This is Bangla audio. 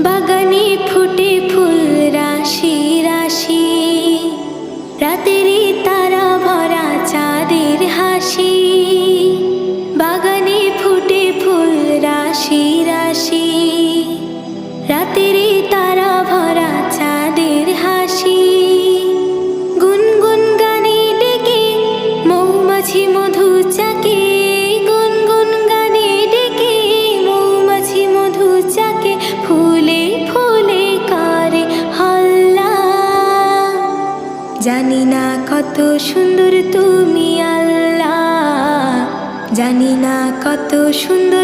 বাগানে ফুটে ফুল রাশি রাশি, রাতেরই তারা ভরা চাঁদের হাসি। বাগানে ফুটে ফুল রাশি রাশি, রাতেরই তারা ভরা চাঁদের হাসি। গুনগুন গানে ডেকে মৌমাছি মধু চাকে, গুনগুন গানে ডেকে মৌমাছি মধু চাকে। ফুলে ফুলে করে হল্লা, জানি না কত সুন্দর তুমি আল্লাহ, জানি না কত সুন্দর